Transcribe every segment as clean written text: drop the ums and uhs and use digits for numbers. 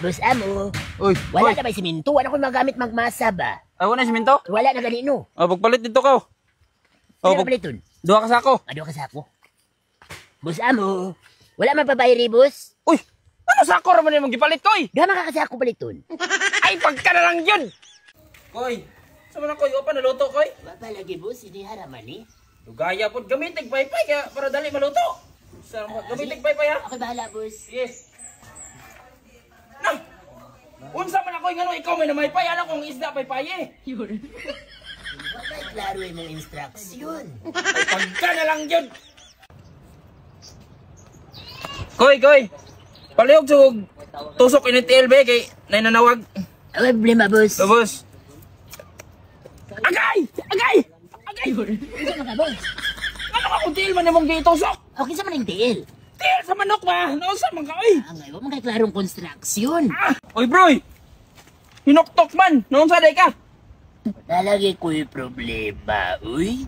Boss Amo, Uy, wala uy. na ba siminto? Wala ko magamit magmasa ba? Ay, wala siminto? Wala na ganino. Pagpalit dito ka. Ano ba paliton? Duha ka sako. Ano ka sa ako? Boss Amo, wala man pabayri, boss? Uy, ano sako raman yung gipalit ko eh? Diha makakasa ako paliton. Ay, pagka na lang yun. Koy, sama na koy, o pa naluto koy? Wala lagi, boss. Hindi haraman eh. Gaya po, gamitig paypay kaya para dali maluto. Gamitig paypay ha? Okay, bahala, boss. Yes. Nah! Unsa man ako ngano ikaw may namaypay ana kung isda paypay eh. Wala klaro yung mga instruksyon. Ay, pagka na lang yun. Koy. Palihog sug tusok ini TLB kay nananawag. Ano problema, boss? Boss. Agay! Ano ka, boss? Ano ka kung TL man namong gitusok? Okay sa maning tiil. TL sa manok ba? Nausa man ka oy. Ang ngayon, mga klarong konstruksyon. Oy broy. Hinoktok man. Noon sa day ka? Nalagi ko yung problema, uy.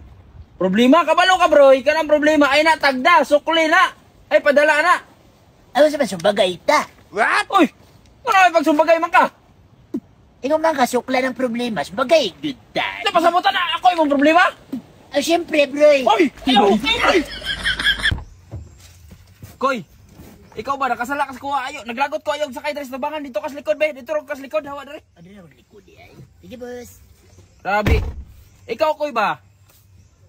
Problema kabalo ka broy. Kanang problema ay natagda, sukli na. Ay padala na. Ano sa masubagay ta? What? Uy. Ano ay pagsumbagay man ka? Ikaw man kasukla ng problema, subagay, good time. Napasabutan na ako imong problema? Ah, syempre, broy. Oy! Oy! Koy, ikaw ba nakasala kas ko ayo? Naglagot ko ayo sa kay tres tabangan dito kas likod be, dito kas likod hawa dere. Ano na maglikod ay? Sige, boss. Grabe. Ikaw koy ba?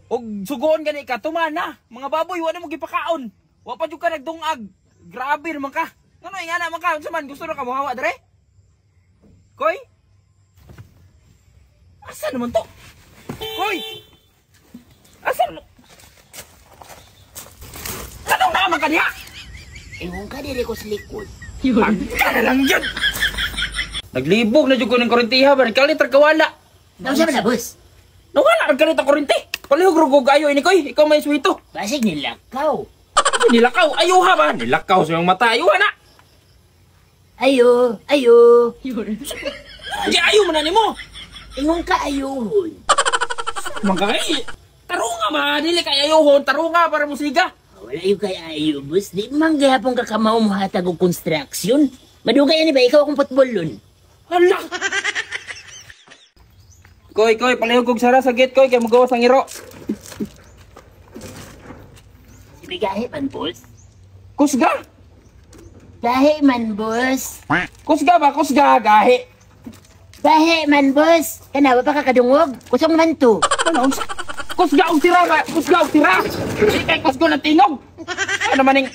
Og sugoon gani ka tumana. Mga baboy wala mo gipakaon. Wa pa jud ka nagdungag. Grabe naman ka. Ngano ingana man ka unsa man gusto ra ka mo hawa dere? Koy? Asa naman to? Koy! Asa naman? Anong naman ka niya? Ewan ka dire ko sa likod. Pagka na lang yun! Naglibog na dyan ko ng korentiha ba? Nagkalit kawala. Ano sa na, boss? Nawala nagkalit ang korente. Palihog rugog ayo ini koy. Ikaw may suwito. Basig nilakaw. Nilakaw. Ayuha ba? Nilakaw sa iyong mata. Ayuha na. Ayo. Di ayaw mo na ni mo. Ewan ka ayuhon. Magkakay. Tarunga ba? Dili kay ayuhon. Tarunga para musiga. Wala yung kay ayo, boss. Di man gahapon ka kamao mo hatag og konstruksyon. Madugay ani ba? Ikaw akong putbolon. Hala! Koy, palihog kong sara sa gate, koy. Kaya magawa sa ngiro. Ibigahe man, boss. Kusga! Gahe man, boss. Kusga ba? Kusga, gahi. Gahe man, boss. Kanawa pa kakadungog. Kusong man to. Ano? Kusga og tira ba? Kusga og tira! Di kay kusgo na tingog! Ano maning...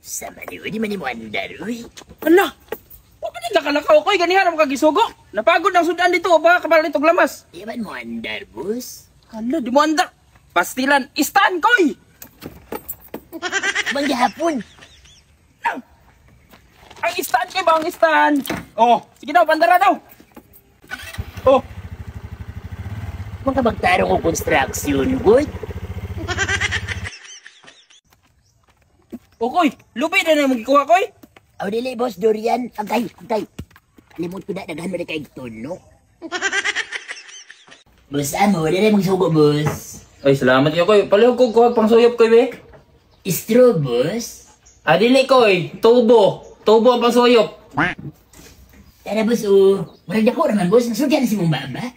Sama ni di man mo andar, uy. Ala! Huwag ka nila kalakaw ko'y ganihan ang kagisugo. Napagod ang sudan dito o baka kabal nitong lamas. Di man mo andar, boss. Ala, di mo anda. Pastilan, istan ko'y! Bang gahapon. Ang istan ko'y ba ang istan? Oh, sige daw, pandara daw. Oh, Mga magtarong o konstruksyon, good. ko'y, lupi na na magkikuha ko'y. Aw dili, boss, Dorian. Agay. Limot ko na, daghan mo na kayo tono. Boss, amo, dili magsugo, boss. Ay, salamat yo ko'y. Palihog kong kuhag pang suyop ko'y be. Istro, boss. Dili ko'y, tubo. Tubo ang pang suyop. Tara, boss, Marag na ko naman, boss. Nasugyan si mong baba.